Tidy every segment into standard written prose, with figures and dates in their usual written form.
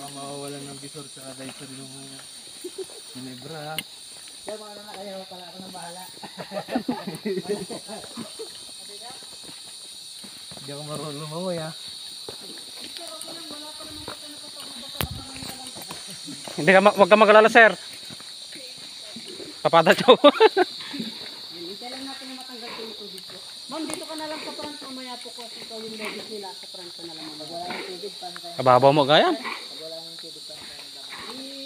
Baka mawawalan ng bisor tsaka diaper yung Ginebra. Kaya mga na kayo, pala ako nang bahala. Hindi ako marunong lumawoy ha. Hindi ka, wag ka magalala sir. Papada siya. Hintay lang natin na matanggal ko yung tubig ko. Ma'am, dito ka na lang sa front. Mamaya po ko ikaw yung ladies nila sa front ka na lang. Pag wala yung tubig, paano tayo? Kababaw mo gaya? Pag wala yung tubig, paano tayo?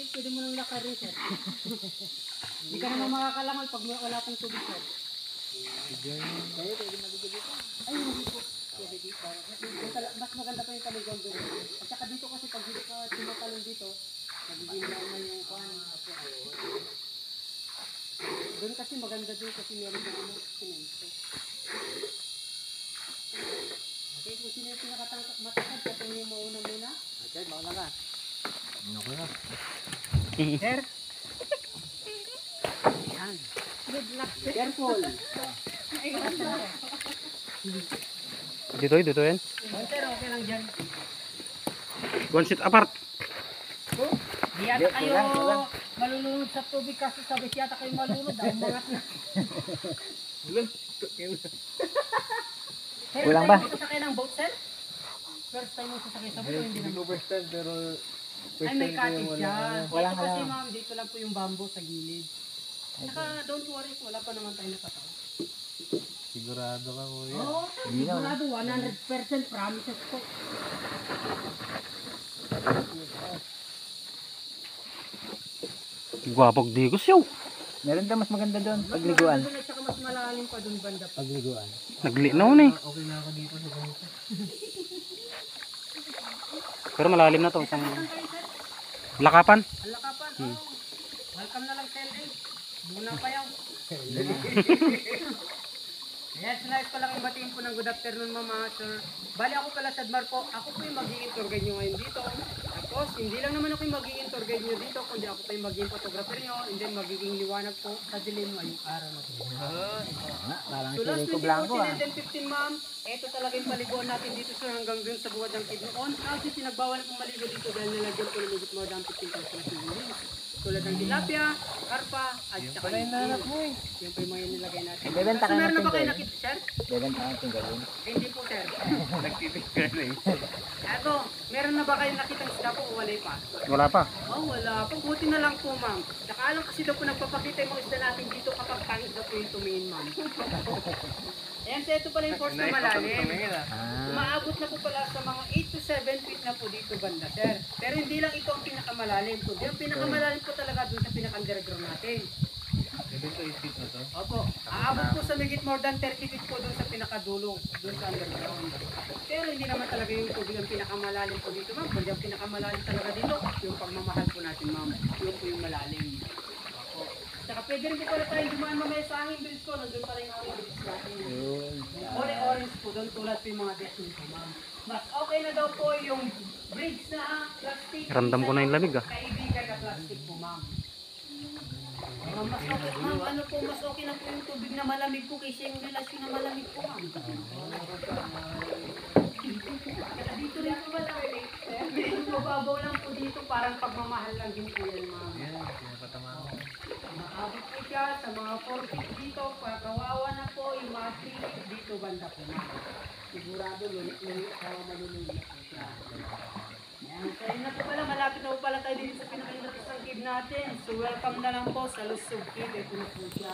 Pwede mo nang lakarin, sir. Hindi ka naman makakalangal pag wala pong tubig, sir. Kayo, pwede magigilid ka. Ay, hindi po. Pwede dito. Mas maganda pa yung taligon doon. At saka dito kasi pag dito ka tumatalon dito, magiging naman yung kuhan. Doon kasi maganda doon kasi meron ng ano, sinento. Okay, kung sino yung pinakamatangkad, katong yung mauna muna. Okay, mauna ka. Ano ko na? Sir? Yan. Good luck. Careful. Dito yan. Sir, okay lang dyan. One seat apart. Di yata kayo malulunod sa tubig kasi sabi yata kayo malulunod. Umangat na. Kulang ba? First time mo sasakay ng boat, sir? First time mo sasakay sa boat o hindi Hindi naman? ko first time pero Ay, may cottage siya. Wala Ito kasi ma'am, dito lang po yung bamboo sa gilid. Saka don't worry, wala pa naman tayo nakatawa. Sigurado ka kuya. Oo, sigurado, 100% promises po. Gwapog digos yaw. Meron daw mas maganda doon, Mas pagliguan. maganda doon at saka mas malalim pa doon banda pa. Pagliguan. Naglinaw na eh. Okay na ako dito sa ganito. Pero malalim na to. Isang Saan kayo, sir? lakapan. Ang lakapan, oh. Welcome na lang, Sel. Muna pa yan. Yes, nice ko lang ibatiin po ng good afternoon, mama, sir. Bali ako pala, Sadmar po. Ako po yung magiging tour guide nyo ngayon dito. Tapos, hindi lang naman ako yung magiging tour guide nyo dito, kundi ako pa yung magiging photographer nyo, and then magiging liwanag po sa dilim ngayong araw na ito. Parang So last sili ko 24, blanco ah. and then 15, ma'am. Ito talaga yung paliguan natin dito, sir, hanggang dun sa buwad ng Kidnoon. Kasi pinagbawal kong maligo dito dahil nalagyan ko ng higit more than 15,000 na sinulis. Tulad ng tilapia, karpa, at saka yung Nanap mo eh. yung pa yung mga nilagay natin. Bebenta Kasi ka meron na natin ba kayo doon? nakita, sir? Bebenta natin gawin. Hindi po, sir. Nagtitigan na eh. Eto, meron na ba kayo nakitang isda po o wala pa? Wala pa. Oh, wala pa. Buti na lang po, ma'am. Nakaalam kasi daw po nagpapakita yung mga isda natin dito kapag pangit daw po yung tumingin, ma'am. Ayan, so ito pala yung force na malalim. Ah, Umaabot na po pala sa mga 8 to 7 feet na po dito banda, sir. Pero hindi lang ito ang pinakamalalim po. Yung pinakamalalim po talaga dun sa pinaka-underground natin. Ito 8 feet na to. Opo, aabot po sa migit more than 30 feet po dun sa pinakadulong, dun sa underground. Pero hindi naman talaga yung tubig ang pinakamalalim po dito, ma'am. Kundi ang pinakamalalim talaga dito, yung pagmamahal po natin, ma'am. Yung po yung malalim. Opo. Saka pwede rin po pala tayong dumaan mamaya sa hangin bridge ko. Nandun pala yung hangin bridge natin. yun. Orange po, doon tulad po yung mga desin po, ma'am. Mas okay na daw po yung bridge na plastic. Ramdam ko na yung lamig ah. Kaibigan na plastic po, ma'am. Mas okay, ma'am, ano po, mas okay na po yung tubig na malamig po kaysa yung relasyon na malamig po, ma'am. Kaya dito rin po malamig. Medyo mababaw lang po dito, parang pagmamahal lang din po yan, ma'am. Yan, pinapatama ko. Maabot po siya sa mga 4 feet dito, kawawa na po yung mga 3 feet dito banda po, ma'am. Sigurado, malulunod po siya. Yan, so yun na po pala, malapit na po pala tayo dito sa pinakaindapisang cave natin. So welcome na lang po sa Lusog Cave, ito na po siya.